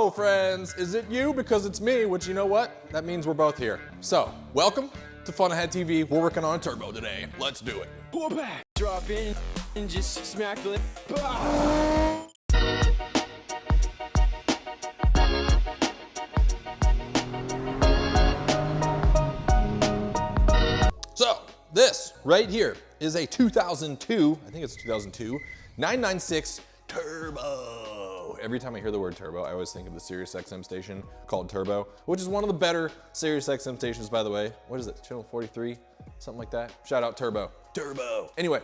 Hello, friends. Is it you? Because it's me, which you know what? That means we're both here. So, welcome to Fun Ahead TV. We're working on a turbo today. Let's do it. Pull back, drop in, and just smack the lip. So, this right here is a 2002, I think it's 2002, 996 Turbo. Every time I hear the word turbo, I always think of the Sirius XM station called Turbo, which is one of the better Sirius XM stations, by the way. What is it, channel 43? Something like that. Shout out Turbo. Turbo. Anyway,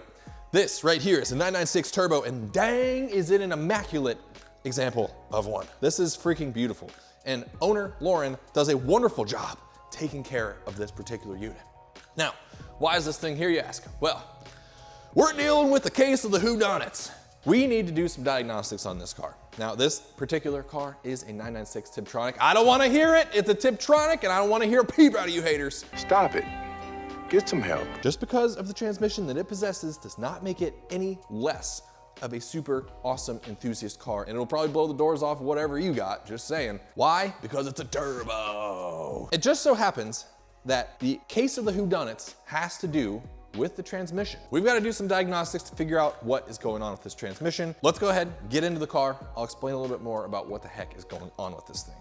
this right here is a 996 Turbo, and dang, is it an immaculate example of one. This is freaking beautiful. And owner Lauren does a wonderful job taking care of this particular unit. Now, why is this thing here, you ask? Well, we're dealing with the case of the whodunits. We need to do some diagnostics on this car. Now, this particular car is a 996 Tiptronic. I don't want to hear it. It's a Tiptronic, and I don't want to hear a peep out of you haters. Stop it. Get some help. Just because of the transmission that it possesses does not make it any less of a super awesome enthusiast car, and it'll probably blow the doors off of whatever you got, just saying. Why? Because it's a turbo. It just so happens that the case of the whodunits has to do with the transmission. We've got to do some diagnostics to figure out what is going on with this transmission. Let's go ahead, get into the car. I'll explain a little bit more about what the heck is going on with this thing.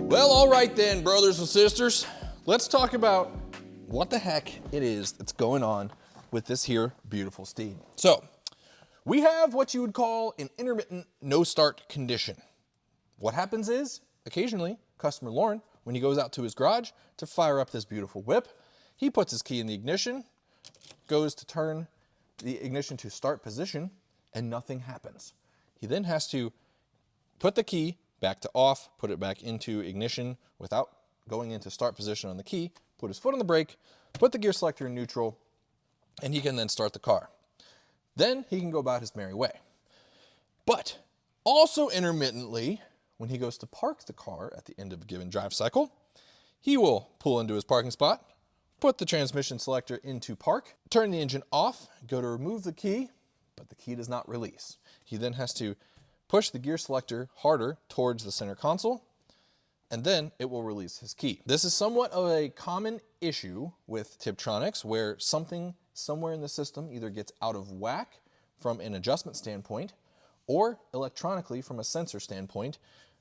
Well, all right then, brothers and sisters. Let's talk about what the heck it is that's going on with this here beautiful steed. So, we have what you would call an intermittent no start condition. What happens is, occasionally, customer Lauren, when he goes out to his garage to fire up this beautiful whip, he puts his key in the ignition, goes to turn the ignition to start position, and nothing happens. He then has to put the key back to off, put it back into ignition without going into start position on the key, put his foot on the brake, put the gear selector in neutral, and he can then start the car. Then he can go about his merry way. But also intermittently, when he goes to park the car at the end of a given drive cycle, he will pull into his parking spot, put the transmission selector into park, turn the engine off, go to remove the key, but the key does not release. He then has to push the gear selector harder towards the center console, and then it will release his key. This is somewhat of a common issue with Tiptronics, where something somewhere in the system either gets out of whack from an adjustment standpoint, or electronically from a sensor standpoint,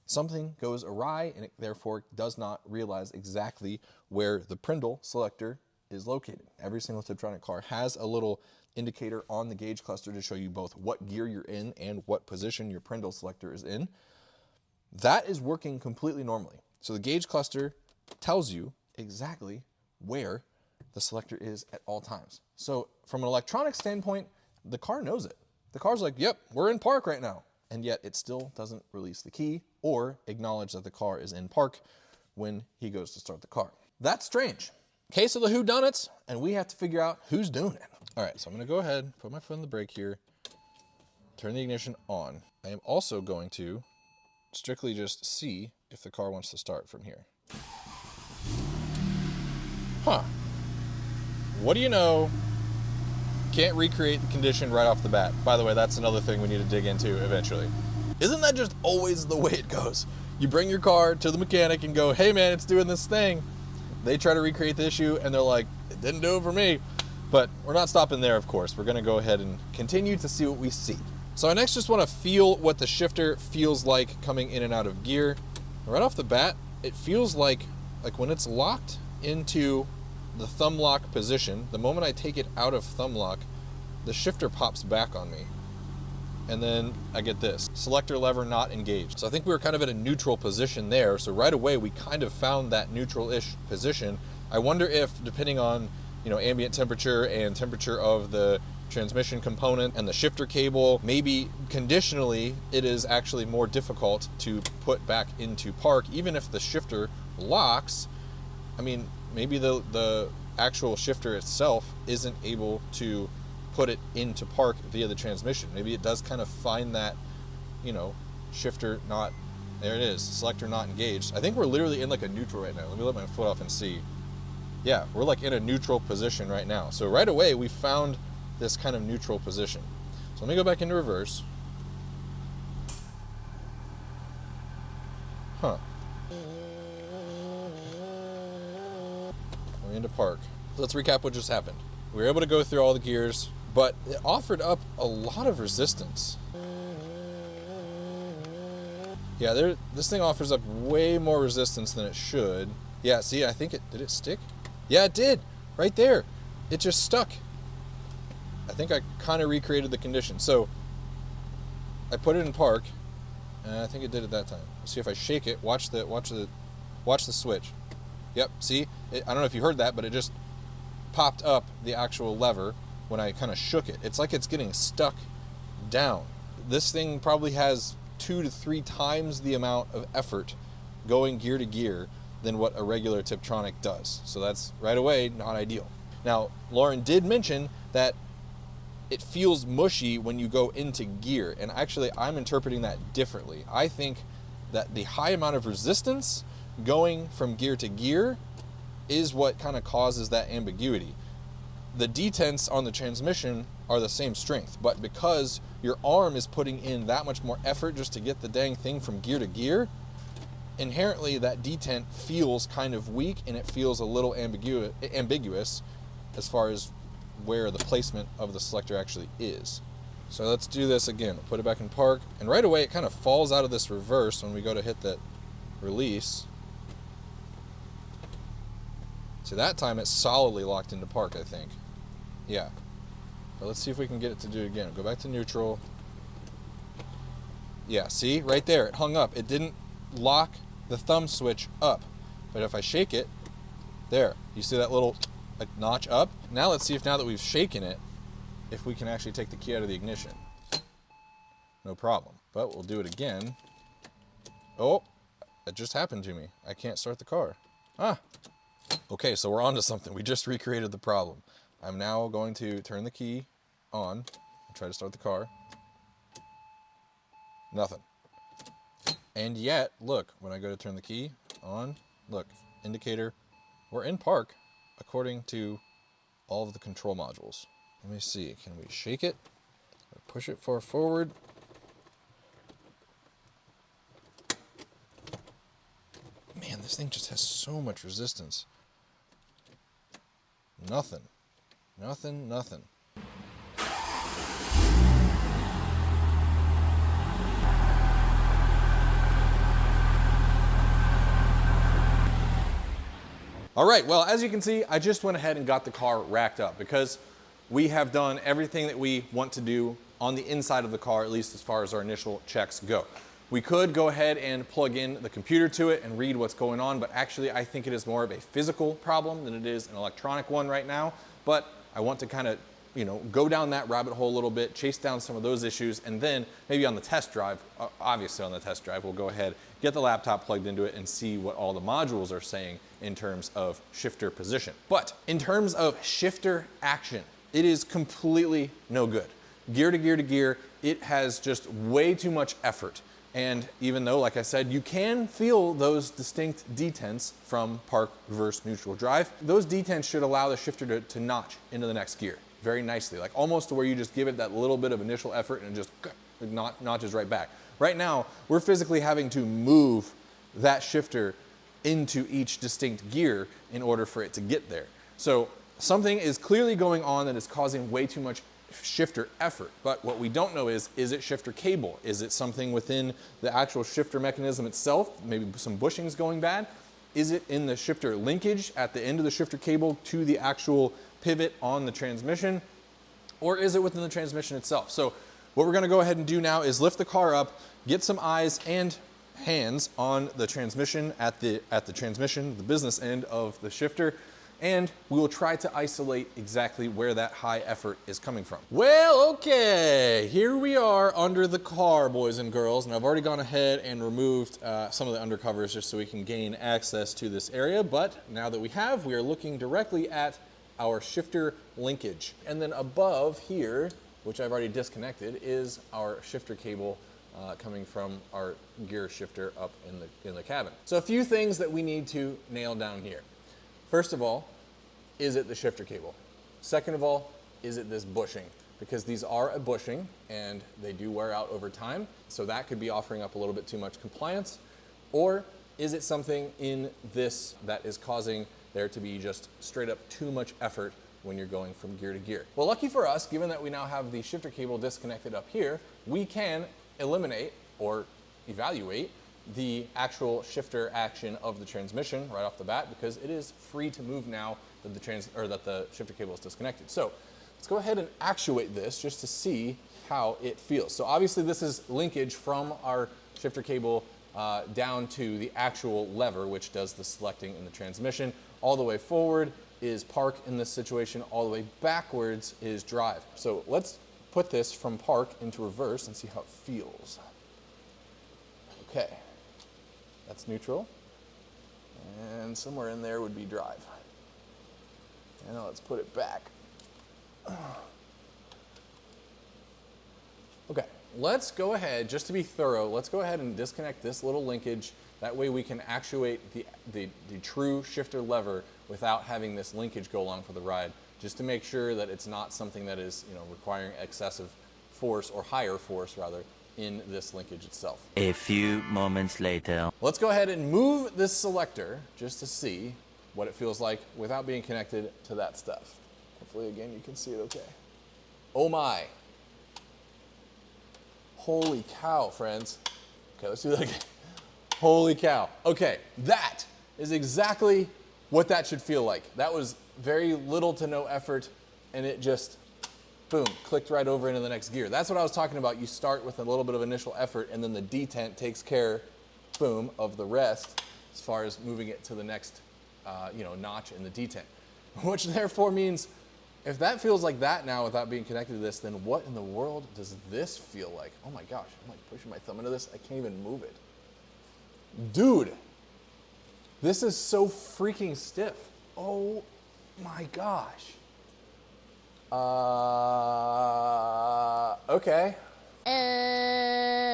something goes awry and it therefore does not realize exactly where the Prindle selector is located. Every single Tiptronic car has a little indicator on the gauge cluster to show you both what gear you're in and what position your Prindle selector is in. That is working completely normally. So the gauge cluster tells you exactly where the selector is at all times. So from an electronic standpoint, the car knows it. The car's like, yep, we're in park right now. And yet it still doesn't release the key or acknowledge that the car is in park when he goes to start the car. That's strange. Case of the whodunits, and we have to figure out who's doing it. All right, so I'm gonna go ahead, put my foot on the brake here, turn the ignition on. I am also going to strictly just see if the car wants to start from here. Huh. What do you know? Can't recreate the condition right off the bat. By the way, that's another thing we need to dig into eventually. Isn't that just always the way it goes? You bring your car to the mechanic and go, hey man, it's doing this thing. They try to recreate the issue and they're like, it didn't do it for me. But we're not stopping there, of course. We're gonna go ahead and continue to see what we see. So I next just wanna feel what the shifter feels like coming in and out of gear. Right off the bat, it feels like when it's locked into the thumb lock position, the moment I take it out of thumb lock, the shifter pops back on me. And then I get this, selector lever not engaged. So I think we were kind of at a neutral position there. So right away, we kind of found that neutral-ish position. I wonder if, depending on, ambient temperature and temperature of the transmission component and the shifter cable, maybe conditionally, it is actually more difficult to put back into park, even if the shifter locks. I mean, maybe the actual shifter itself isn't able to put it into park via the transmission. Maybe it does kind of find that, shifter not, there it is, selector not engaged. I think we're literally in like a neutral right now. Let me let my foot off and see. Yeah, we're like in a neutral position right now. So right away we found this kind of neutral position. So let me go back into reverse. Huh. Going into park. So let's recap what just happened. We were able to go through all the gears, but it offered up a lot of resistance. Yeah, this thing offers up way more resistance than it should. Yeah, see, I think did it stick? Yeah, it did, right there. It just stuck. I think I kind of recreated the condition. So I put it in park, and I think it did it that time. Let's see if I shake it, watch the switch. Yep, see, I don't know if you heard that, but it just popped up the actual lever when I kind of shook it. It's like it's getting stuck down. This thing probably has 2 to 3 times the amount of effort going gear to gear than what a regular Tiptronic does. So that's right away not ideal. Now, Lauren did mention that it feels mushy when you go into gear, and actually I'm interpreting that differently. I think that the high amount of resistance going from gear to gear is what kind of causes that ambiguity. The detents on the transmission are the same strength, but because your arm is putting in that much more effort just to get the dang thing from gear to gear, inherently that detent feels kind of weak, and it feels a little ambiguous as far as where the placement of the selector actually is. So let's do this again. Put it back in park, and right away it kind of falls out of this reverse when we go to hit that release. So that time it's solidly locked into park, I think. Yeah. But let's see if we can get it to do it again. Go back to neutral. Yeah, see? Right there, it hung up. It didn't lock the thumb switch up. But if I shake it, there. You see that little notch up? Now let's see if, now that we've shaken it, if we can actually take the key out of the ignition. No problem. But we'll do it again. Oh, that just happened to me. I can't start the car. Ah. Okay, so we're on to something. We just recreated the problem. I'm now going to turn the key on and try to start the car. Nothing. And yet, look, when I go to turn the key on, look, indicator, we're in park according to all of the control modules. Let me see, can we shake it? Push it far forward. Man, this thing just has so much resistance. Nothing. Nothing, nothing. All right, well, as you can see, I just went ahead and got the car racked up because we have done everything that we want to do on the inside of the car, at least as far as our initial checks go. We could go ahead and plug in the computer to it and read what's going on, but actually I think it is more of a physical problem than it is an electronic one right now. But I want to kind of, go down that rabbit hole a little bit, chase down some of those issues, and then maybe on the test drive, obviously on the test drive, we'll go ahead, get the laptop plugged into it and see what all the modules are saying in terms of shifter position. But in terms of shifter action, it is completely no good. Gear to gear to gear, it has just way too much effort. And even though, like I said, you can feel those distinct detents from park, reverse, neutral drive, those detents should allow the shifter to notch into the next gear very nicely, like almost to where you just give it that little bit of initial effort and it just notches right back. Right now, we're physically having to move that shifter into each distinct gear in order for it to get there. So something is clearly going on that is causing way too much shifter effort, but what we don't know is it shifter cable? Is it something within the actual shifter mechanism itself? Maybe some bushings going bad? Is it in the shifter linkage at the end of the shifter cable to the actual pivot on the transmission? Or is it within the transmission itself? So what we're gonna go ahead and do now is lift the car up, get some eyes and hands on the transmission at the transmission, the business end of the shifter, and we will try to isolate exactly where that high effort is coming from. Well, okay, here we are under the car, boys and girls, and I've already gone ahead and removed some of the undercovers just so we can gain access to this area, but now that we have, we are looking directly at our shifter linkage. And then above here, which I've already disconnected, is our shifter cable coming from our gear shifter up in the cabin. So a few things that we need to nail down here. First of all, is it the shifter cable? Second of all, is it this bushing? Because these are a bushing and they do wear out over time. So that could be offering up a little bit too much compliance. Or is it something in this that is causing there to be just straight up too much effort when you're going from gear to gear? Well, lucky for us, given that we now have the shifter cable disconnected up here, we can eliminate or evaluate the actual shifter action of the transmission right off the bat, because it is free to move now that the shifter cable is disconnected. So let's go ahead and actuate this just to see how it feels. So obviously this is linkage from our shifter cable down to the actual lever, which does the selecting in the transmission. All the way forward is park in this situation, all the way backwards is drive. So let's put this from park into reverse and see how it feels. Okay, that's neutral. And somewhere in there would be drive. And now let's put it back. Okay, let's go ahead, just to be thorough, let's go ahead and disconnect this little linkage. That way we can actuate the true shifter lever without having this linkage go along for the ride, just to make sure that it's not something that is, requiring excessive force, or higher force rather, in this linkage itself. A few moments later. Let's go ahead and move this selector just to see what it feels like without being connected to that stuff. Hopefully, again, you can see it okay. Oh my. Holy cow, friends. Okay, let's do that again. Holy cow. Okay, that is exactly what that should feel like. That was very little to no effort, and it just, boom, clicked right over into the next gear. That's what I was talking about. You start with a little bit of initial effort, and then the detent takes care, boom, of the rest as far as moving it to the next notch in the detent. Which therefore means, if that feels like that now without being connected to this, then what in the world does this feel like? Oh my gosh, I'm like pushing my thumb into this. I can't even move it. Dude, this is so freaking stiff. Oh my gosh. Okay.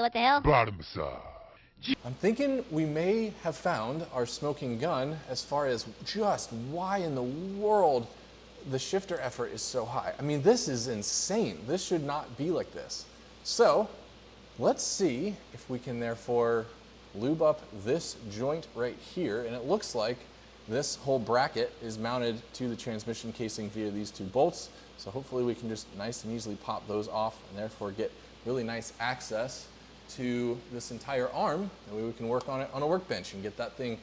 What the hell? Bottom massage. I'm thinking we may have found our smoking gun as far as just why in the world the shifter effort is so high. I mean, this is insane. This should not be like this. So let's see if we can therefore lube up this joint right here. And it looks like this whole bracket is mounted to the transmission casing via these two bolts. So hopefully we can just nice and easily pop those off and therefore get really nice access to this entire arm. That way we can work on it on a workbench and get that thing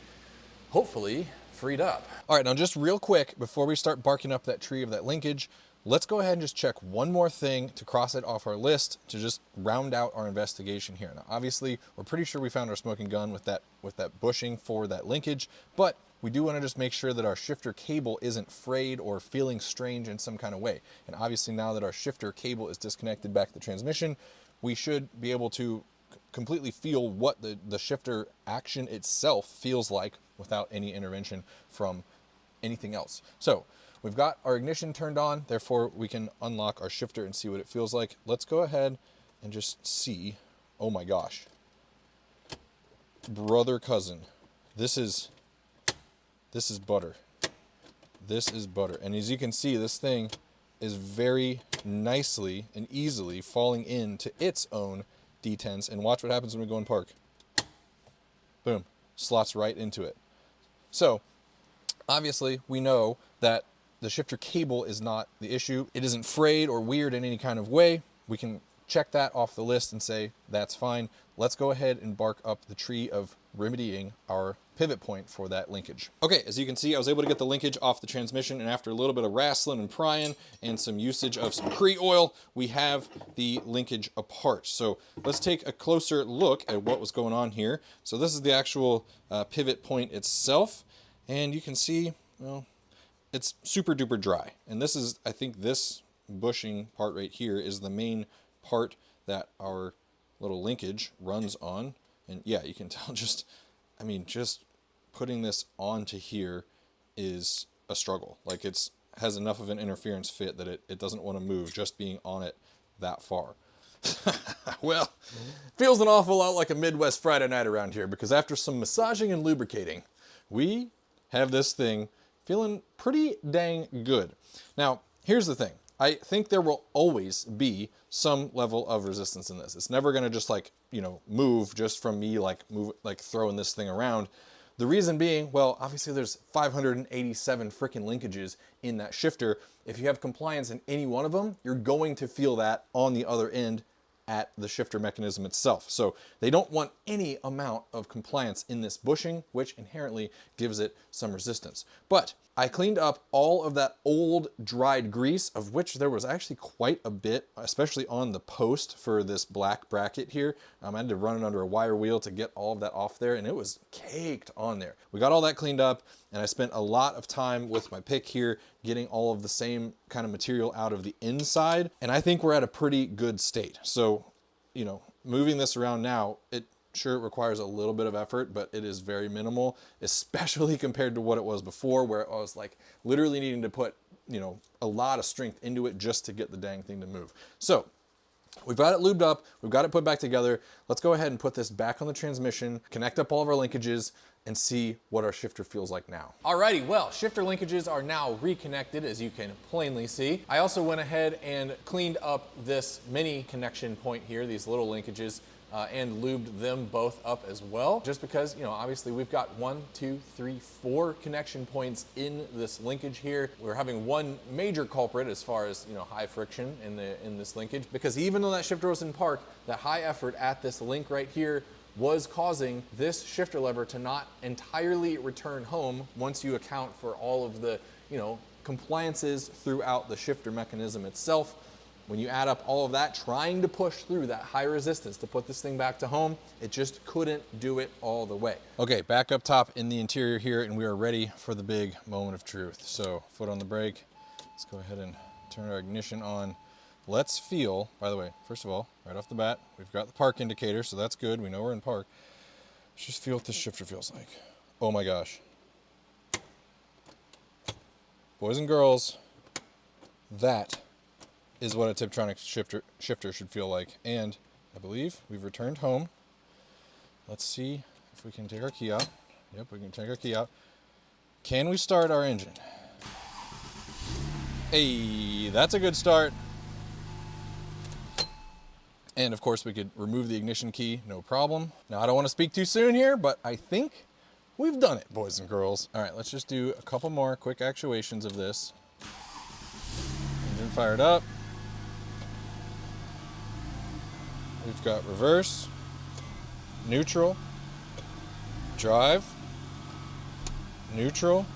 hopefully freed up. All right, now just real quick, before we start barking up that tree of that linkage, let's go ahead and just check one more thing to cross it off our list to just round out our investigation here. Now, obviously, we're pretty sure we found our smoking gun with that bushing for that linkage, but we do want to just make sure that our shifter cable isn't frayed or feeling strange in some kind of way. And obviously now that our shifter cable is disconnected back to the transmission, we should be able to completely feel what the shifter action itself feels like without any intervention from anything else. So we've got our ignition turned on, therefore we can unlock our shifter and see what it feels like. Let's go ahead and just see. Oh my gosh. Brother cousin. This is butter. This is butter. And as you can see, this thing is very nicely and easily falling into its own detents. And watch what happens when we go in park. Boom. Slots right into it. So obviously we know that the shifter cable is not the issue. It isn't frayed or weird in any kind of way. We can check that off the list and say that's fine. Let's go ahead and bark up the tree of remedying our pivot point for that linkage. Okay, as you can see, I was able to get the linkage off the transmission, and after a little bit of wrestling and prying and some usage of some Cree oil, we have the linkage apart. So let's take a closer look at what was going on here. So this is the actual pivot point itself, and you can see, well, it's super duper dry. And this is, I think this bushing part right here is the main part that our little linkage runs on. And yeah, you can tell just putting this onto here is a struggle. Like has enough of an interference fit that it doesn't want to move just being on it that far. Well, feels an awful lot like a Midwest Friday night around here, because after some massaging and lubricating, we have this thing feeling pretty dang good. Now, here's the thing. I think there will always be some level of resistance in this. It's never gonna just like, you know, move just from me like throwing this thing around. The reason being, well, obviously there's 587 freaking linkages in that shifter. If you have compliance in any one of them, you're going to feel that on the other end at the shifter mechanism itself. So they don't want any amount of compliance in this bushing, which inherently gives it some resistance. But I cleaned up all of that old dried grease, of which there was actually quite a bit, especially on the post for this black bracket here. I had to run it under a wire wheel to get all of that off there, and it was caked on there. We got all that cleaned up, and I spent a lot of time with my pick here getting all of the same kind of material out of the inside, and I think we're at a pretty good state. So, you know, moving this around now, sure, it requires a little bit of effort, but it is very minimal, especially compared to what it was before, where I was like literally needing to put, you know, a lot of strength into it just to get the dang thing to move. So we've got it lubed up, we've got it put back together. Let's go ahead and put this back on the transmission, connect up all of our linkages, and see what our shifter feels like now. Alrighty, well, shifter linkages are now reconnected, as you can plainly see. I also went ahead and cleaned up this mini connection point here, these little linkages, and lubed them both up as well, just because, you know, obviously we've got 1, 2, 3, 4 connection points in this linkage here. We're having one major culprit as far as, you know, high friction in this linkage, because even though that shifter was in park, that high effort at this link right here was causing this shifter lever to not entirely return home once you account for all of the, you know, compliances throughout the shifter mechanism itself. When you add up all of that, trying to push through that high resistance to put this thing back to home, it just couldn't do it all the way. Okay, back up top in the interior here, and we are ready for the big moment of truth. So, foot on the brake. Let's go ahead and turn our ignition on. Let's feel, by the way, first of all, right off the bat, we've got the park indicator, so that's good. We know we're in park. Let's just feel what this shifter feels like. Oh my gosh. Boys and girls, that is what a Tiptronic shifter should feel like. And I believe we've returned home. Let's see if we can take our key out. Yep, we can take our key out. Can we start our engine? Hey, that's a good start. And of course we could remove the ignition key, no problem. Now I don't want to speak too soon here, but I think we've done it, boys and girls. All right, let's just do a couple more quick actuations of this. Engine fired up. We've got reverse, neutral, drive, neutral,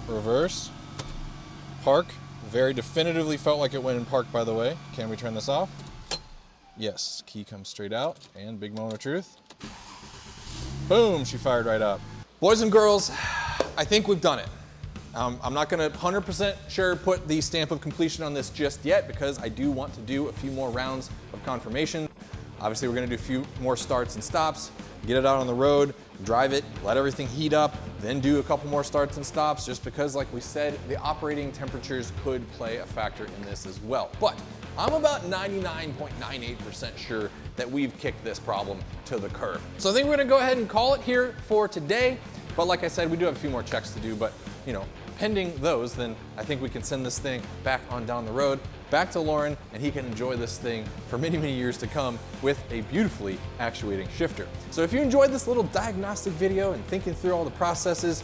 reverse, park. Very definitively felt like it went in park, by the way. Can we turn this off? Yes, key comes straight out, and big moment of truth. Boom, she fired right up. Boys and girls, I think we've done it. I'm not gonna 100% sure put the stamp of completion on this just yet, because I do want to do a few more rounds of confirmation. Obviously, we're gonna do a few more starts and stops, get it out on the road, drive it, let everything heat up, then do a couple more starts and stops, just because, like we said, the operating temperatures could play a factor in this as well. But I'm about 99.98% sure that we've kicked this problem to the curb. So I think we're gonna go ahead and call it here for today. But like I said, we do have a few more checks to do, but you know, pending those, then I think we can send this thing back on down the road, back to Lauren, and he can enjoy this thing for many, many years to come with a beautifully actuating shifter. So if you enjoyed this little diagnostic video and thinking through all the processes,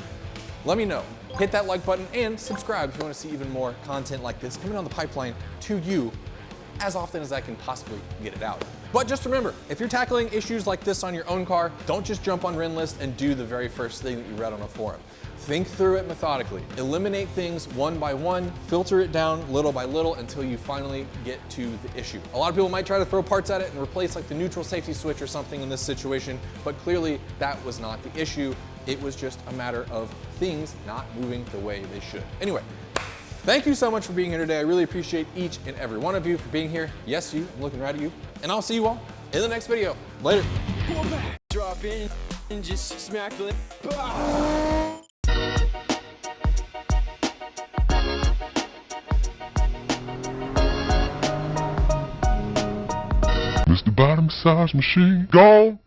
let me know. Hit that like button and subscribe if you want to see even more content like this coming on the pipeline to you as often as I can possibly get it out. But just remember, if you're tackling issues like this on your own car, don't just jump on Renlist and do the very first thing that you read on a forum. Think through it methodically. Eliminate things one by one, filter it down little by little until you finally get to the issue. A lot of people might try to throw parts at it and replace like the neutral safety switch or something in this situation, but clearly that was not the issue. It was just a matter of things not moving the way they should. Anyway, thank you so much for being here today. I really appreciate each and every one of you for being here. Yes, you, I'm looking right at you. And I'll see you all in the next video. Later. Drop in and just smack the lip. Mr. Bottom Massage Machine, gone.